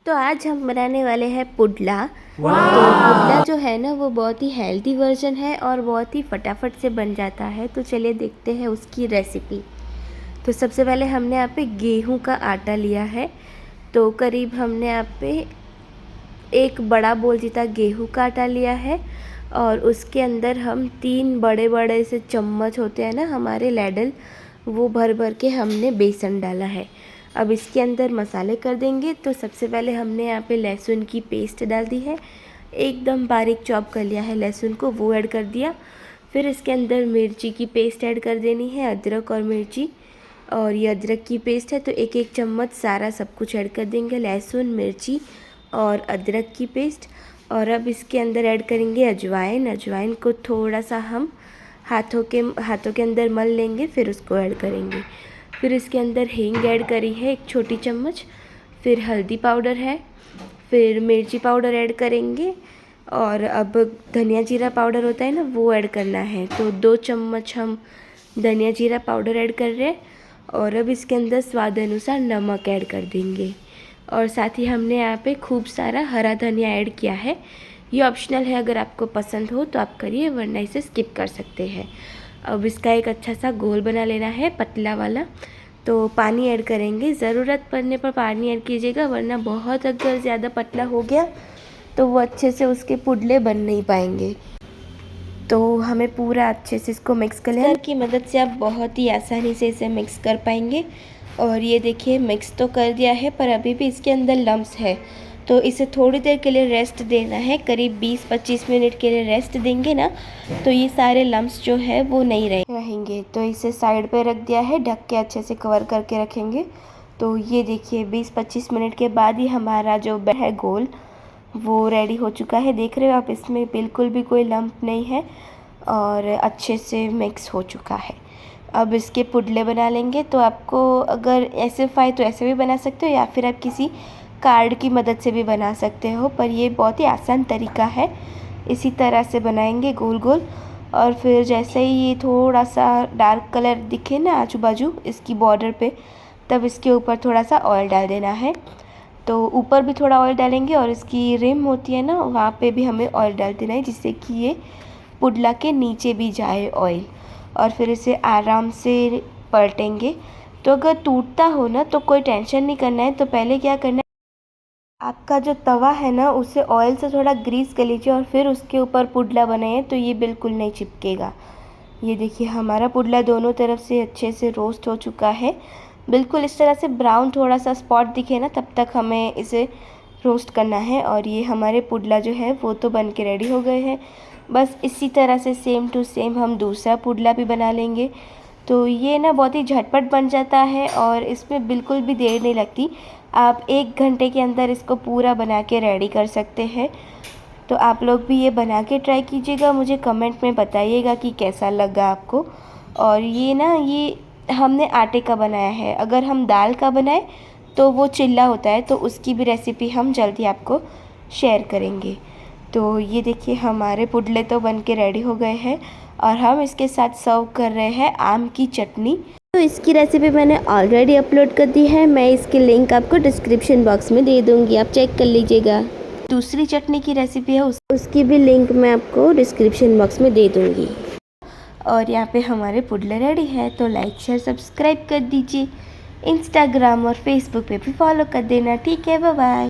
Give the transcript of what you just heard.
तो आज हम बनाने वाले हैं पुडला। तो पुडला जो है ना वो बहुत ही हेल्दी वर्जन है और बहुत ही फटाफट से बन जाता है। तो चलिए देखते हैं उसकी रेसिपी। तो सबसे पहले हमने यहाँ पे गेहूं का आटा लिया है। तो करीब हमने यहाँ पे एक बड़ा बोल जितना गेहूं का आटा लिया है और उसके अंदर हम 3 बड़े बड़े से चम्मच होते हैं ना हमारे लैडल, वो भर भर के हमने बेसन डाला है। अब इसके अंदर मसाले कर देंगे। तो सबसे पहले हमने यहाँ पे लहसुन की पेस्ट डाल दी है, एकदम बारीक चॉप कर लिया है लहसुन को, वो ऐड कर दिया। फिर इसके अंदर मिर्ची की पेस्ट ऐड कर देनी है, अदरक और मिर्ची, और ये अदरक की पेस्ट है तो एक एक चम्मच सारा सब कुछ ऐड कर देंगे, लहसुन मिर्ची और अदरक की पेस्ट। और अब इसके अंदर ऐड करेंगे अजवाइन। अजवाइन को थोड़ा सा हम हाथों के अंदर मल लेंगे, फिर उसको ऐड करेंगे। फिर इसके अंदर हींग ऐड करी है 1 छोटी चम्मच। फिर हल्दी पाउडर है, फिर मिर्ची पाउडर ऐड करेंगे, और अब धनिया जीरा पाउडर होता है ना वो ऐड करना है। तो 2 चम्मच हम धनिया जीरा पाउडर ऐड कर रहे हैं। और अब इसके अंदर स्वाद अनुसार नमक ऐड कर देंगे। और साथ ही हमने यहाँ पे खूब सारा हरा धनिया ऐड किया है। ये ऑप्शनल है, अगर आपको पसंद हो तो आप करिए, वरना इसे स्किप कर सकते हैं। अब इसका एक अच्छा सा घोल बना लेना है, पतला वाला। तो पानी ऐड करेंगे, ज़रूरत पड़ने पर पानी ऐड कीजिएगा, वरना बहुत अगर ज़्यादा पतला हो गया तो वो अच्छे से उसके पुडले बन नहीं पाएंगे। तो हमें पूरा अच्छे से इसको मिक्स कर लेना की मदद से आप बहुत ही आसानी से इसे मिक्स कर पाएंगे। और ये देखिए मिक्स तो कर दिया है, पर अभी भी इसके अंदर लम्स है, तो इसे थोड़ी देर के लिए रेस्ट देना है। करीब 20-25 मिनट के लिए रेस्ट देंगे ना, तो ये सारे लम्स जो है वो नहीं रहेंगे। तो इसे साइड पे रख दिया है, ढक के अच्छे से कवर करके रखेंगे। तो ये देखिए 20-25 मिनट के बाद ही हमारा जो है गोल वो रेडी हो चुका है। देख रहे हो आप, इसमें बिल्कुल भी कोई लम्प नहीं है और अच्छे से मिक्स हो चुका है। अब इसके पुडले बना लेंगे। तो आपको अगर ऐसे फ्राई तो ऐसे भी बना सकते हो, या फिर आप किसी कार्ड की मदद से भी बना सकते हो, पर ये बहुत ही आसान तरीका है। इसी तरह से बनाएंगे गोल गोल। और फिर जैसे ही ये थोड़ा सा डार्क कलर दिखे ना आजू बाजू इसकी बॉर्डर पे, तब इसके ऊपर थोड़ा सा ऑयल डाल देना है। तो ऊपर भी थोड़ा ऑयल डालेंगे और इसकी रिम होती है ना, वहाँ पे भी हमें ऑयल डाल देना है, जिससे कि ये पुडला के नीचे भी जाए ऑयल। और फिर इसे आराम से पलटेंगे। तो अगर टूटता हो ना तो कोई टेंशन नहीं करना है। तो पहले क्या करना है, आपका जो तवा है ना उसे ऑयल से थोड़ा ग्रीस कर लीजिए और फिर उसके ऊपर पुडला बनाइए, तो ये बिल्कुल नहीं चिपकेगा। ये देखिए हमारा पुडला दोनों तरफ से अच्छे से रोस्ट हो चुका है। बिल्कुल इस तरह से ब्राउन थोड़ा सा स्पॉट दिखे ना, तब तक हमें इसे रोस्ट करना है। और ये हमारे पुडला जो है वो तो बन के रेडी हो गए हैं। बस इसी तरह से सेम टू सेम हम दूसरा पुडला भी बना लेंगे। तो ये ना बहुत ही झटपट बन जाता है और इसमें बिल्कुल भी देर नहीं लगती। आप 1 घंटे के अंदर इसको पूरा बना के रेडी कर सकते हैं। तो आप लोग भी ये बना के ट्राई कीजिएगा, मुझे कमेंट में बताइएगा कि कैसा लगा आपको। और ये ना ये हमने आटे का बनाया है, अगर हम दाल का बनाए तो वो चिल्ला होता है, तो उसकी भी रेसिपी हम जल्दी आपको शेयर करेंगे। तो ये देखिए हमारे पुडले तो बन के रेडी हो गए हैं और हम इसके साथ सर्व कर रहे हैं आम की चटनी। तो इसकी रेसिपी मैंने ऑलरेडी अपलोड कर दी है, मैं इसकी लिंक आपको डिस्क्रिप्शन बॉक्स में दे दूँगी, आप चेक कर लीजिएगा। दूसरी चटनी की रेसिपी है उसकी भी लिंक मैं आपको डिस्क्रिप्शन बॉक्स में दे दूँगी। और यहाँ पे हमारे पुडले रेडी है, तो लाइक शेयर सब्सक्राइब कर दीजिए। इंस्टाग्राम और फेसबुक पे भी फॉलो कर देना। ठीक है, बाय बाय।